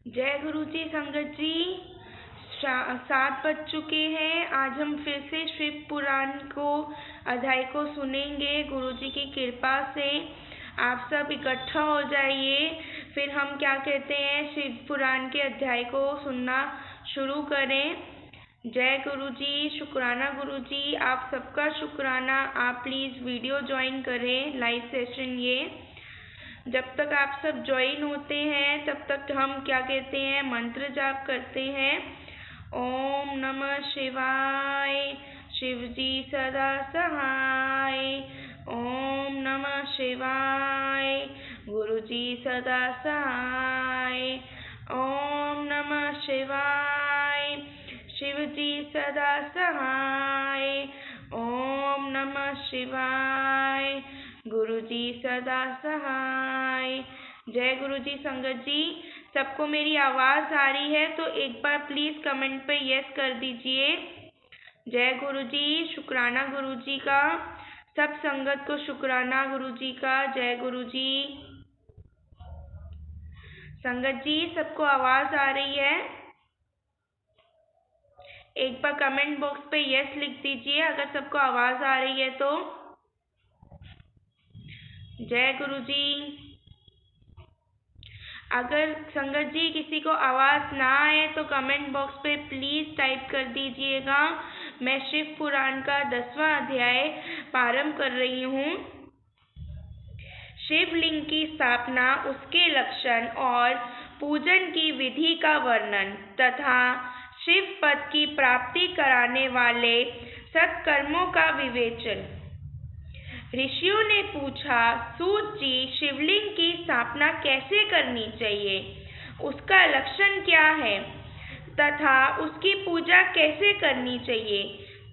जय गुरु जी। संगत जी, 7 बज चुके हैं। आज हम फिर से शिव पुराण को अध्याय को सुनेंगे। गुरु जी की कृपा से आप सब इकट्ठा हो जाइए। फिर हम क्या कहते हैं, शिव पुराण के अध्याय को सुनना शुरू करें। जय गुरु जी। शुक्राना गुरु जी, आप सबका शुक्राना। आप प्लीज़ वीडियो ज्वाइन करें, लाइव सेशन ये। जब तक आप सब ज्वाइन होते हैं तब तक हम क्या कहते हैं, मंत्र जाप करते हैं। ओम नमः शिवाय, शिव जी सदा सहाय। ओम नमः शिवाय, गुरु जी सदा सहाय। ओम नमः शिवाय, शिव जी सदा सहाय। ओम नमः शिवाय, गुरु जी सदा सहाय। जय गुरु जी। संगत जी, सबको मेरी आवाज़ आ रही है तो एक बार प्लीज़ कमेंट पे यस कर दीजिए। जय गुरु जी। शुक्राना गुरु जी का, सब संगत को शुक्राना गुरु जी का। जय गुरु जी। संगत जी, सबको आवाज़ आ रही है? एक बार कमेंट बॉक्स पे यस लिख दीजिए अगर सबको आवाज़ आ रही है तो। जय गुरु जी। अगर संगत जी किसी को आवाज़ ना आए तो कमेंट बॉक्स पे प्लीज़ टाइप कर दीजिएगा। मैं शिव पुराण का 10वां अध्याय प्रारंभ कर रही हूँ। शिवलिंग की स्थापना, उसके लक्षण और पूजन की विधि का वर्णन तथा शिव पद की प्राप्ति कराने वाले सत्कर्मों का विवेचन। ऋषियों ने पूछा, सूत जी, शिवलिंग की स्थापना कैसे करनी चाहिए, उसका लक्षण क्या है तथा उसकी पूजा कैसे करनी चाहिए,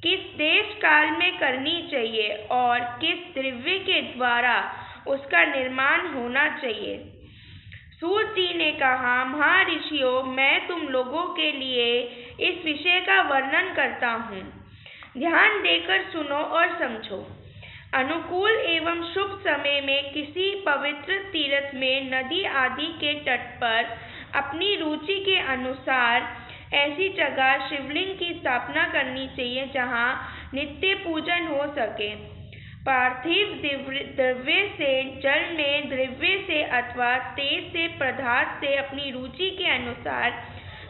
किस देश काल में करनी चाहिए और किस द्रव्य के द्वारा उसका निर्माण होना चाहिए। सूत जी ने कहा, महर्षियों, मैं तुम लोगों के लिए इस विषय का वर्णन करता हूँ। ध्यान देकर सुनो और समझो। अनुकूल एवं शुभ समय में किसी पवित्र तीर्थ में, नदी आदि के तट पर अपनी रुचि के अनुसार ऐसी जगह शिवलिंग की स्थापना करनी चाहिए जहाँ नित्य पूजन हो सके। पार्थिव द्रव्य से, जल में द्रव्य से अथवा तेज से पदार्थ से अपनी रुचि के अनुसार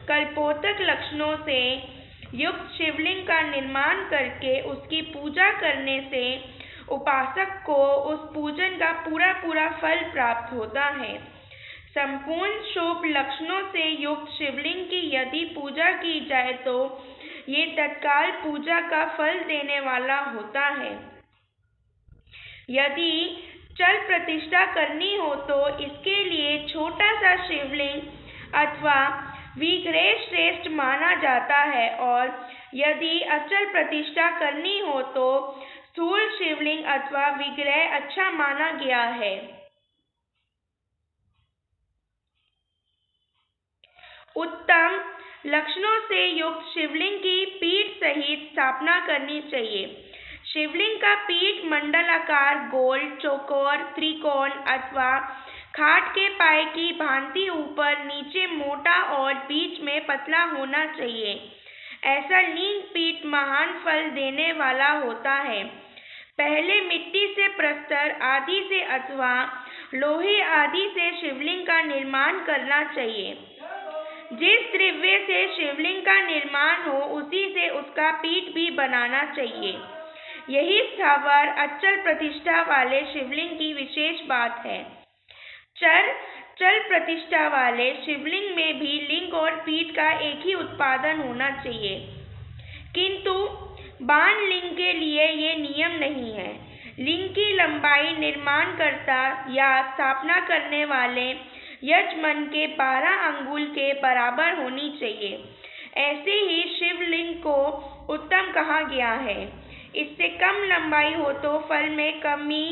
कल्पोतक लक्षणों से युक्त शिवलिंग का निर्माण करके उसकी पूजा करने से उपासक को उस पूजन का पूरा फल प्राप्त होता है। संपूर्ण शुभ लक्षणों से युक्त शिवलिंग की यदि पूजा की जाए तो ये तत्काल पूजा का फल देने वाला होता है। यदि चल प्रतिष्ठा करनी हो तो इसके लिए छोटा सा शिवलिंग अथवा विग्रह श्रेष्ठ माना जाता है, और यदि अचल प्रतिष्ठा करनी हो तो स्थूल शिवलिंग अथवा विग्रह अच्छा माना गया है। उत्तम लक्षणों से युक्त शिवलिंग की पीठ सहित स्थापना करनी चाहिए। शिवलिंग का पीठ मंडलाकार, गोल, चौकोर, त्रिकोण अथवा खाट के पाए की भांति ऊपर नीचे मोटा और बीच में पतला होना चाहिए। ऐसा लिंग पीठ महान फल देने वाला होता है। पहले मिट्टी से, प्रस्तर आदि से अथवा लोहे आदि से शिवलिंग का निर्माण करना चाहिए। जिस द्रव्य से शिवलिंग का निर्माण हो उसी से उसका पीठ भी बनाना चाहिए। यही स्थावर अचल प्रतिष्ठा वाले शिवलिंग की विशेष बात है। चल प्रतिष्ठा वाले शिवलिंग में भी लिंग और पीठ का एक ही उत्पादन होना चाहिए, किंतु बाण लिंग के लिए ये नियम नहीं है। लिंग की लंबाई निर्माणकर्ता या स्थापना करने वाले यजमान के 12 अंगुल के बराबर होनी चाहिए। ऐसे ही शिवलिंग को उत्तम कहा गया है। इससे कम लंबाई हो तो फल में कमी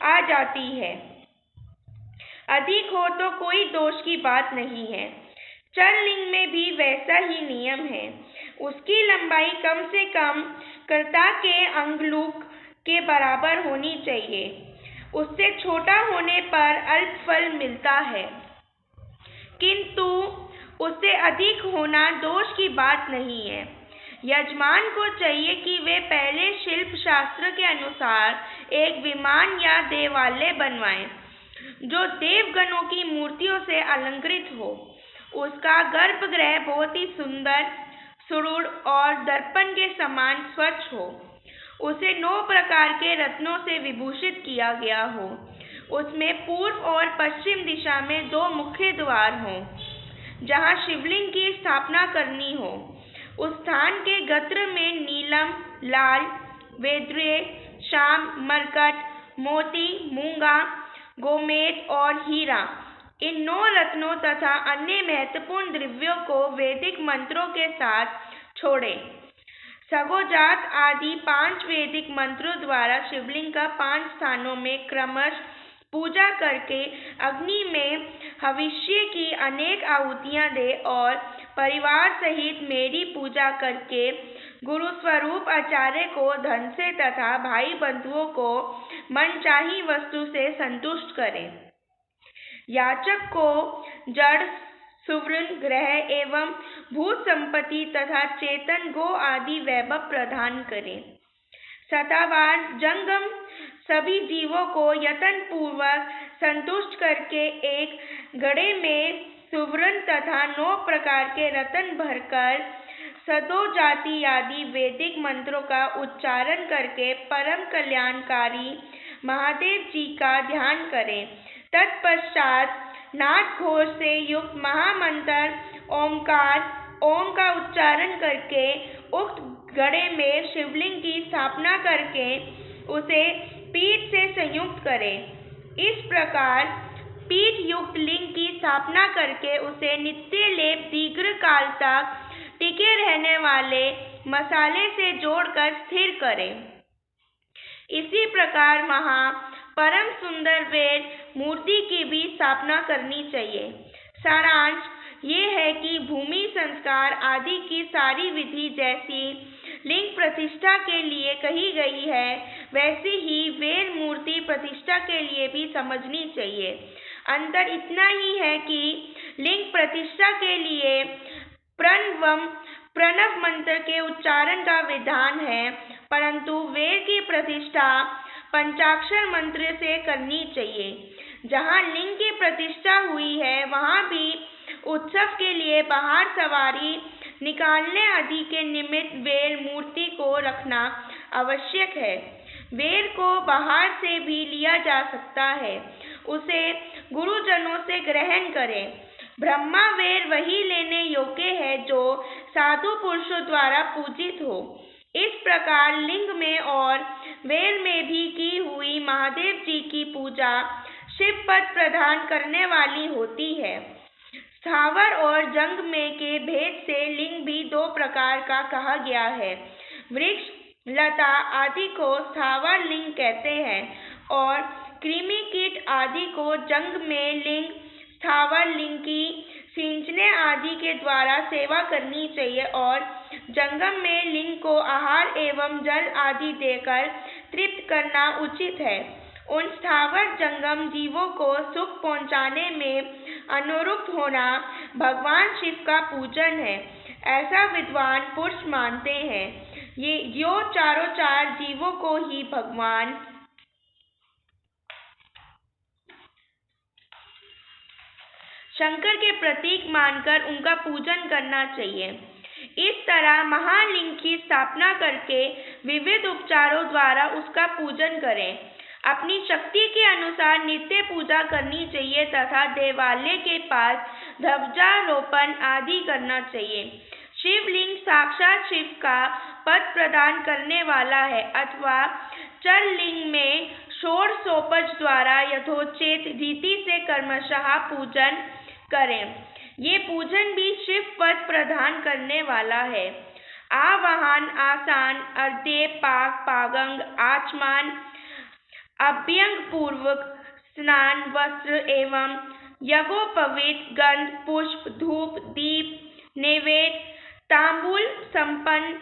आ जाती है, अधिक हो तो कोई दोष की बात नहीं है। चल लिंग में भी वैसा ही नियम है। उसकी लंबाई कम से कम कर्ता के अंगुल के बराबर होनी चाहिए। उससे छोटा होने पर अल्प फल मिलता है, किंतु उससे अधिक होना दोष की बात नहीं है। यजमान को चाहिए कि वे पहले शिल्प शास्त्र के अनुसार एक विमान या देवालय बनवाएं जो देवगणों की मूर्तियों से अलंकृत हो। उसका गर्भगृह बहुत ही सुंदर, सुदृढ़ और दर्पण के समान स्वच्छ हो। उसे 9 प्रकार के रत्नों से विभूषित किया गया हो। उसमें पूर्व और पश्चिम दिशा में 2 मुख्य द्वार हों जहाँ शिवलिंग की स्थापना करनी हो। उस स्थान के गत्र में नीलम, लाल, वैदूर्य, श्याम, मरकट, मोती, मूंगा, गोमेद और हीरा, इन 9 रत्नों तथा अन्य महत्वपूर्ण द्रव्यों को वैदिक मंत्रों के साथ छोड़े। सगोजात आदि 5 वैदिक मंत्रों द्वारा शिवलिंग का 5 स्थानों में क्रमशः पूजा करके अग्नि में हविष्य की अनेक आहुतियां दे और परिवार सहित मेरी पूजा करके गुरु स्वरूप आचार्य को धन से तथा भाई बंधुओं को मनचाही वस्तु से संतुष्ट करें। याचक को जड़, सुवर्ण, ग्रह एवं भूत संपत्ति तथा चेतन गो आदि वैभव प्रदान करें। सतावार जंगम सभी जीवों को यत्न पूर्वक संतुष्ट करके एक घड़े में सुवर्ण तथा 9 प्रकार के रत्न भरकर सदोजाति आदि वैदिक मंत्रों का उच्चारण करके परम कल्याणकारी महादेव जी का ध्यान करें। तत्पश्चात नाद घोष से युक्त महामंत्र ओमकार ओम का उच्चारण करके उक्त घड़े में शिवलिंग की स्थापना करके उसे पीठ से संयुक्त करें। इस प्रकार पीठ युक्त लिंग की स्थापना करके उसे नित्य लेप दीर्घ काल तक टिके रहने वाले मसाले से जोड़कर स्थिर करें। इसी प्रकार वहाँ परम सुंदर वेद मूर्ति की भी स्थापना करनी चाहिए। सारांश ये है कि भूमि संस्कार आदि की सारी विधि जैसी लिंग प्रतिष्ठा के लिए कही गई है, वैसी ही वेद मूर्ति प्रतिष्ठा के लिए भी समझनी चाहिए। अंतर इतना ही है कि लिंग प्रतिष्ठा के लिए प्रणव मंत्र के उच्चारण का विधान है, परंतु वेद की प्रतिष्ठा पंचाक्षर मंत्र से करनी चाहिए। जहाँ लिंग की प्रतिष्ठा हुई है वहाँ भी उत्सव के लिए बाहर सवारी निकालने आदि के निमित्त वेद मूर्ति को रखना आवश्यक है। वेद को बाहर से भी लिया जा सकता है, उसे गुरुजनों से ग्रहण करें। ब्रह्मा वेद वही लेने योग्य है जो साधु पुरुषों द्वारा पूजित हो। इस प्रकार लिंग में और वेद में भी की हुई महादेव जी की पूजा शिव पद प्रदान करने वाली होती है। स्थावर और जंग में के भेद से लिंग भी 2 प्रकार का कहा गया है। वृक्ष, लता आदि को स्थावर लिंग कहते हैं और कृमि कीट आदि को जंग में लिंग स्थावर लिंग की सिंचने आदि के द्वारा सेवा करनी चाहिए और जंगम में लिंग को आहार एवं जल आदि देकर तृप्त करना उचित है। उन स्थावर जंगम जीवों को सुख पहुँचाने में अनुरुक्त होना भगवान शिव का पूजन है, ऐसा विद्वान पुरुष मानते हैं। यो चारों 4 जीवों को ही भगवान शंकर के प्रतीक मानकर उनका पूजन करना चाहिए। इस तरह महालिंग की स्थापना करके विविध उपचारों द्वारा उसका पूजन करें। अपनी शक्ति के अनुसार नित्य पूजा करनी चाहिए तथा देवालय के पास ध्वजारोपण आदि करना चाहिए। शिवलिंग साक्षात शिव का पद प्रदान करने वाला है अथवा चल लिंग में षोडशोपच द्वारा यथोचित रीति से क्रमशः पूजन करें। ये पूजन भी शिव पद प्रदान करने वाला है। आवाहन, आसान, अर्घ्य, पाक, पागंग, आचमन, अभ्यंग पूर्वक स्नान, वस्त्र एवं यज्ञोपवीत, गंध, पुष्प, धूप, दीप, नैवेद्य, तांबूल संपन्न,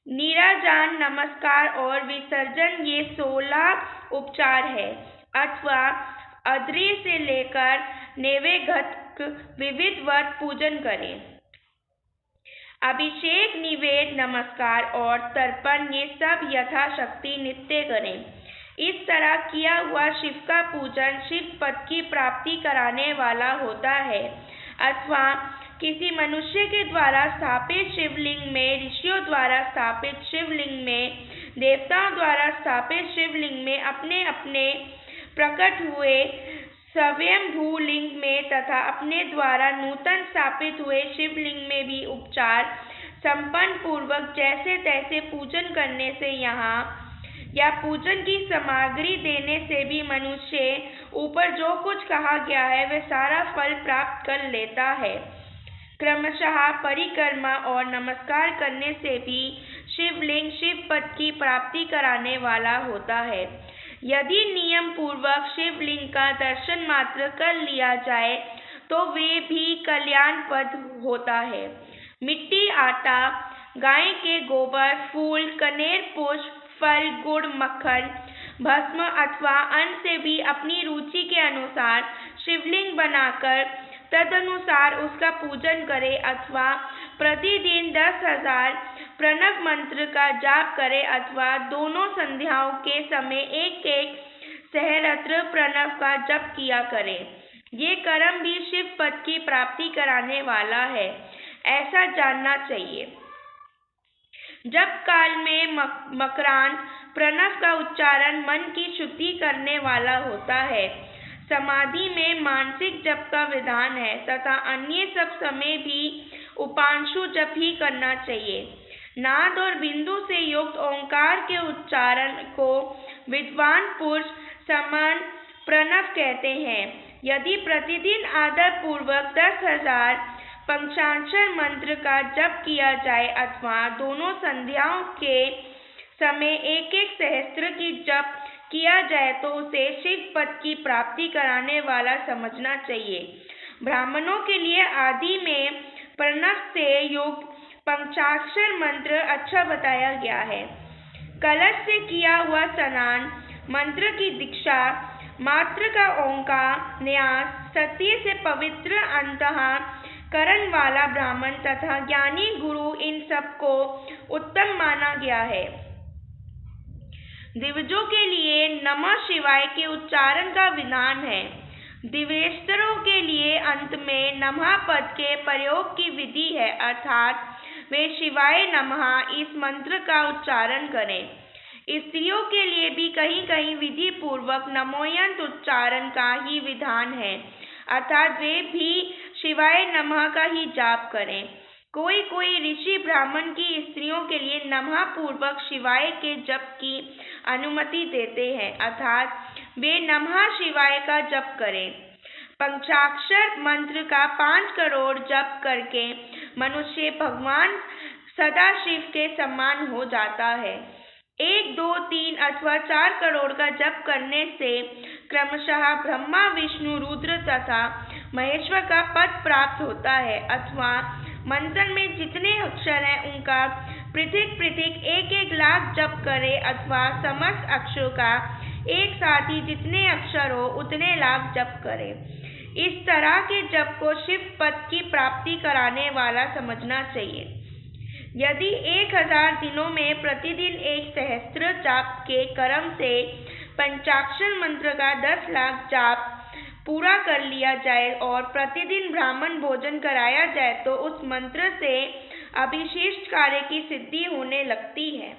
नीराजन, नमस्कार और विसर्जन ये 16 उपचार है अथवा अध्री से लेकर नैवेद्य विविध व्रत पूजन करें। अभिषेक, निवेद, नमस्कार और तर्पण ये सब यथाशक्ति नित्य करें। इस तरह किया हुआ शिव का पूजन शिव पद की प्राप्ति कराने वाला होता है। अथवा किसी मनुष्य के द्वारा स्थापित शिवलिंग में, ऋषियों द्वारा स्थापित शिवलिंग में, देवताओं द्वारा स्थापित शिवलिंग में, अपने अपने प्रकट हुए स्वयंभू लिंग में तथा अपने द्वारा नूतन स्थापित हुए शिवलिंग में भी उपचार संपन्न पूर्वक जैसे तैसे पूजन करने से यहाँ या पूजन की सामग्री देने से भी मनुष्य ऊपर जो कुछ कहा गया है वह सारा फल प्राप्त कर लेता है। क्रमशः परिक्रमा और नमस्कार करने से भी शिवलिंग शिव पद की प्राप्ति कराने वाला होता है। यदि नियम पूर्वक शिवलिंग का दर्शन मात्र कर लिया जाए तो वे भी कल्याणप्रद होता है। मिट्टी, आटा, गाय के गोबर, फूल, कनेर पुष्प, फल, गुड़, मक्खन, भस्म अथवा अन्न से भी अपनी रुचि के अनुसार शिवलिंग बनाकर तदनुसार उसका पूजन करे अथवा प्रतिदिन 10,000 प्रणव मंत्र का जाप करे अथवा दोनों संध्याओं के समय एक एक सहस्त्र प्रणव का जप किया करे। ये कर्म भी शिव पद की प्राप्ति कराने वाला है, ऐसा जानना चाहिए। जप काल में मकरांत प्रणव का उच्चारण मन की शुद्धि करने वाला होता है। समाधि में मानसिक जप का विधान है तथा अन्य सब समय भी उपांशु जप ही करना चाहिए। नाद और बिंदु से युक्त ओंकार के उच्चारण को विद्वान पुरुष समान प्रणव कहते हैं। यदि प्रतिदिन आदर पूर्वक 10,000 पंचाक्षर मंत्र का जप किया जाए अथवा दोनों संध्याओं के समय एक एक सहस्त्र की जप किया जाए तो उसे शिव पद की प्राप्ति कराने वाला समझना चाहिए। ब्राह्मणों के लिए आदि में प्रणव से युक्त पंचाक्षर मंत्र अच्छा बताया गया है। कलश से किया हुआ स्नान, मंत्र की दीक्षा, मात्र का ओंकार, न्यास, सत्य से पवित्र अंतःकरण वाला ब्राह्मण तथा ज्ञानी गुरु इन सबको उत्तम माना गया है। दिवजों के लिए नमः शिवाय के उच्चारण का विधान है। दिवेश्वरों के लिए अंत में नमः पद के प्रयोग की विधि है, अर्थात वे शिवाय नमः इस मंत्र का उच्चारण करें। स्त्रियों के लिए भी कहीं कहीं विधि पूर्वक नमोयंत उच्चारण का ही विधान है, अर्थात वे भी शिवाय नमः का ही जाप करें। कोई कोई ऋषि ब्राह्मण की स्त्रियों के लिए नमः पूर्वक शिवाय के जप की अनुमति देते हैं, अर्थात वे नमः शिवाय का जप करें। पंचाक्षर मंत्र का 5 करोड़ जप करके मनुष्य भगवान सदाशिव के समान हो जाता है। 1, 2, 3 अथवा 4 करोड़ का जप करने से क्रमशः ब्रह्मा, विष्णु, रुद्र तथा महेश्वर का पद प्राप्त होता है। अथवा मंत्र में जितने अक्षर हैं उनका पृथक पृथक 1-1 लाख जप करे अथवा समस्त अक्षरों का एक साथ ही जितने अक्षर हो उतने लाख जप करे। इस तरह के जप को शिव पद की प्राप्ति कराने वाला समझना चाहिए। यदि 1000 दिनों में प्रतिदिन 1 सहस्त्र जाप के क्रम से पंचाक्षर मंत्र का 10 लाख जाप पूरा कर लिया जाए और प्रतिदिन ब्राह्मण भोजन कराया जाए तो उस मंत्र से अभिशिष्ट कार्य की सिद्धि होने लगती है।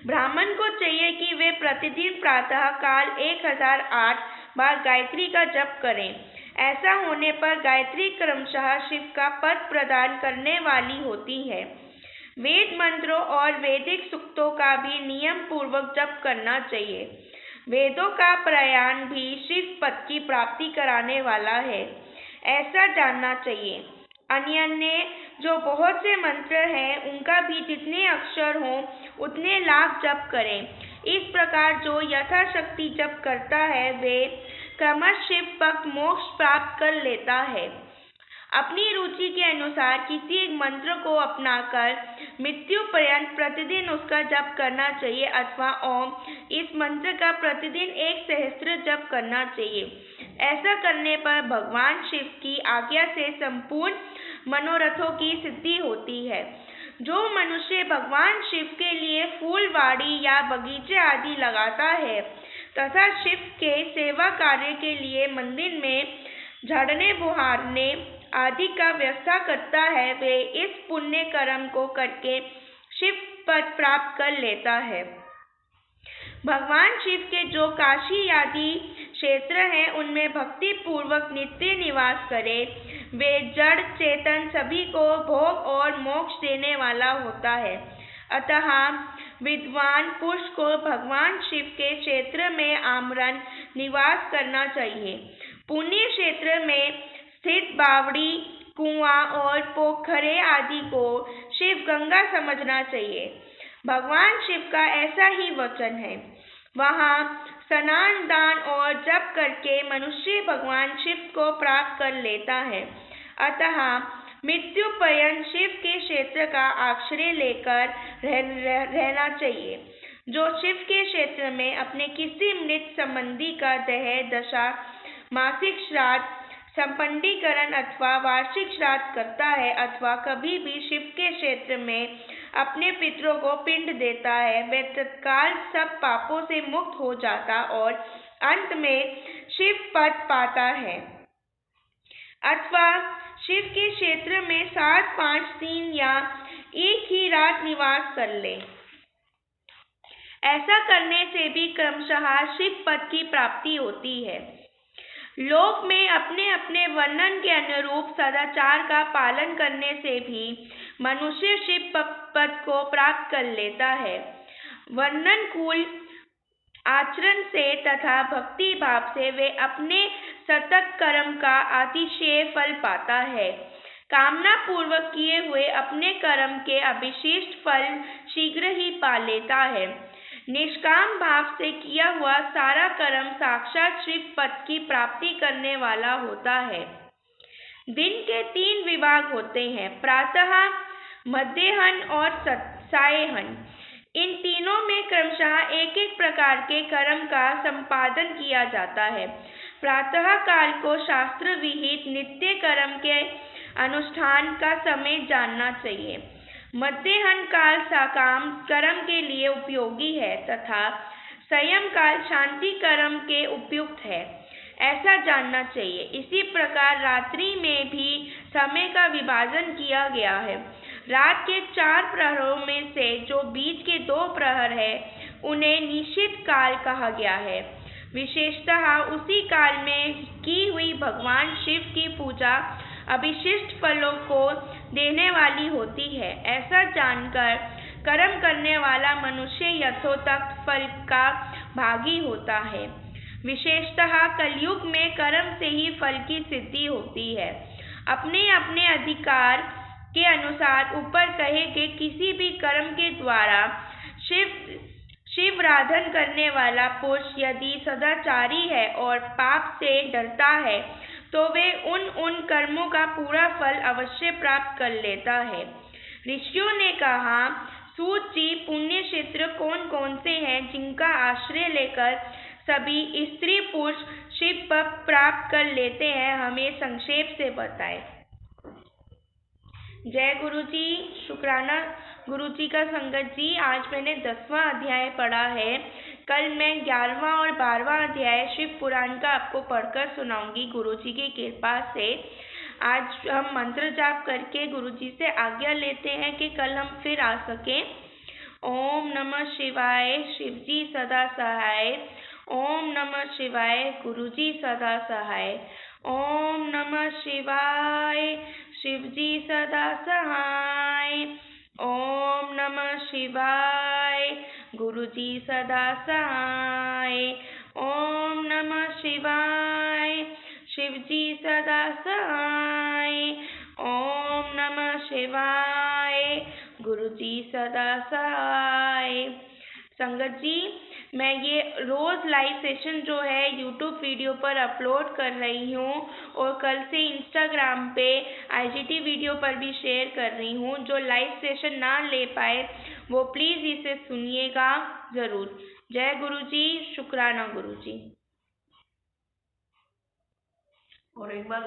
ब्राह्मण को चाहिए कि वे प्रतिदिन प्रातः काल 1008 बार गायत्री का जप करें। ऐसा होने पर गायत्री क्रमशः शिव का पद प्रदान करने वाली होती है। वेद मंत्रों और वैदिक सूक्तों का भी नियम पूर्वक जप करना चाहिए। वेदों का प्रयाण भी शिव पद की प्राप्ति कराने वाला है, ऐसा जानना चाहिए। अन्य जो बहुत से मंत्र हैं उनका भी जितने अक्षर हों उतने लाख जप करें। इस प्रकार जो यथाशक्ति जप करता है वे क्रमश शिव पद मोक्ष प्राप्त कर लेता है। अपनी रुचि के अनुसार किसी एक मंत्र को अपनाकर मृत्यु पर्यंत प्रतिदिन उसका जप करना चाहिए अथवा ओम इस मंत्र का प्रतिदिन 1 सहस्त्र जप करना चाहिए। ऐसा करने पर भगवान शिव की आज्ञा से संपूर्ण मनोरथों की सिद्धि होती है। जो मनुष्य भगवान शिव के लिए फूलवाड़ी या बगीचे आदि लगाता है तथा शिव के सेवा कार्य के लिए मंदिर में झाड़ने बुहारने आदि का व्यवस्था करता है, वे इस पुण्य कर्म को करके शिव पद प्राप्त कर लेता है। भगवान शिव के जो काशी आदि क्षेत्र हैं उनमें भक्ति पूर्वक नित्य निवास करे, वे जड़ चेतन सभी को भोग और मोक्ष देने वाला होता है। अतः विद्वान पुरुष को भगवान शिव के क्षेत्र में आमरण निवास करना चाहिए। पुण्य क्षेत्र में स्थित बावड़ी, कुआं और पोखरे आदि को शिव गंगा समझना चाहिए। भगवान शिव का ऐसा ही वचन है। वहाँ स्नान दान और जप करके मनुष्य भगवान शिव को प्राप्त कर लेता है। अतः मृत्यु पर्यंत शिव के क्षेत्र का आश्रय लेकर रहना चाहिए। जो शिव के क्षेत्र में अपने किसी मृत संबंधी का देह दशा, मासिक श्राद्ध, संपंडीकरण अथवा वार्षिक श्राद्ध करता है अथवा कभी भी शिव के क्षेत्र में अपने पितरों को पिंड देता है, वह तत्काल सब पापों से मुक्त हो जाता और अंत में शिव पद पाता है। अथवा शिव के क्षेत्र में 7, 5 दिन या एक ही रात निवास कर ले। ऐसा करने से भी क्रमशः शिव पद की प्राप्ति होती है। लोक में अपने अपने वर्णन के अनुरूप सदाचार का पालन करने से भी मनुष्य शिव पद को प्राप्त कर लेता है। वर्णनकूल आचरण से तथा भक्ति भाव से वे अपने सतत कर्म का अतिशय फल पाता है। कामना पूर्वक किए हुए अपने कर्म के अभिष्ट फल शीघ्र ही पा लेता है। निष्काम भाव से किया हुआ सारा कर्म साक्षात शिव पद की प्राप्ति करने वाला होता है। दिन के 3 विभाग होते हैं, प्रातः, मध्याह्न और सायंकाल। इन तीनों में क्रमशः एक एक प्रकार के कर्म का संपादन किया जाता है। प्रातः काल को शास्त्र विहित नित्य कर्म के अनुष्ठान का समय जानना चाहिए। मध्याह्न काल सकाम कर्म के लिए उपयोगी है तथा सायंकाल शांति कर्म के उपयुक्त है, ऐसा जानना चाहिए। इसी प्रकार रात्रि में भी समय का विभाजन किया गया है। रात के 4 प्रहरों में से जो बीच के 2 प्रहर है उन्हें निश्चित काल कहा गया है। विशेषतः उसी काल में की हुई भगवान शिव की पूजा अभिष्ट फलों को देने वाली होती है। ऐसा जानकर कर्म करने वाला मनुष्य यथोक्त फल का भागी होता है। विशेषतः कलयुग में कर्म से ही फल की सिद्धि होती है। अपने अपने अधिकार के अनुसार ऊपर कहे के किसी भी कर्म के द्वारा शिवराधन करने वाला पुरुष यदि सदाचारी है और पाप से डरता है तो वे उन कर्मों का पूरा फल अवश्य प्राप्त कर लेता है। ऋषियों ने कहा, सूत जी, पुण्य क्षेत्र कौन कौन से हैं जिनका आश्रय लेकर सभी स्त्री पुरुष शिव पद प्राप्त कर लेते हैं, हमें संक्षेप से बताएं। जय गुरु जी, शुक्राना गुरु जी का संगत जी। आज मैंने 10वां अध्याय पढ़ा है। कल मैं 11वां और 12वां अध्याय शिव पुराण का आपको पढ़कर सुनाऊंगी गुरु जी की कृपा से। आज हम मंत्र जाप करके गुरु जी से आज्ञा लेते हैं कि कल हम फिर आ सकें। ओम नमः शिवाय, शिव जी सदा सहाय। ओम नमः शिवाय, गुरु जी सदा सहाय। ओम नमः शिवाय, शिव जी सदा सहाय। ओम नमः शिवाय, गुरु जी सदा सहाय। ओम नमः शिवाय, शिव जी सदा सहाय। ओम नमः शिवाय, गुरु जी सदा सहाय। संगत जी, मैं ये रोज़ लाइव सेशन जो है यूट्यूब वीडियो पर अपलोड कर रही हूँ और कल से इंस्टाग्राम पे IGT वीडियो पर भी शेयर कर रही हूँ। जो लाइव सेशन ना ले पाए वो प्लीज़ इसे सुनिएगा ज़रूर। जय गुरु जी, शुक्राना गुरु जी। और एक बात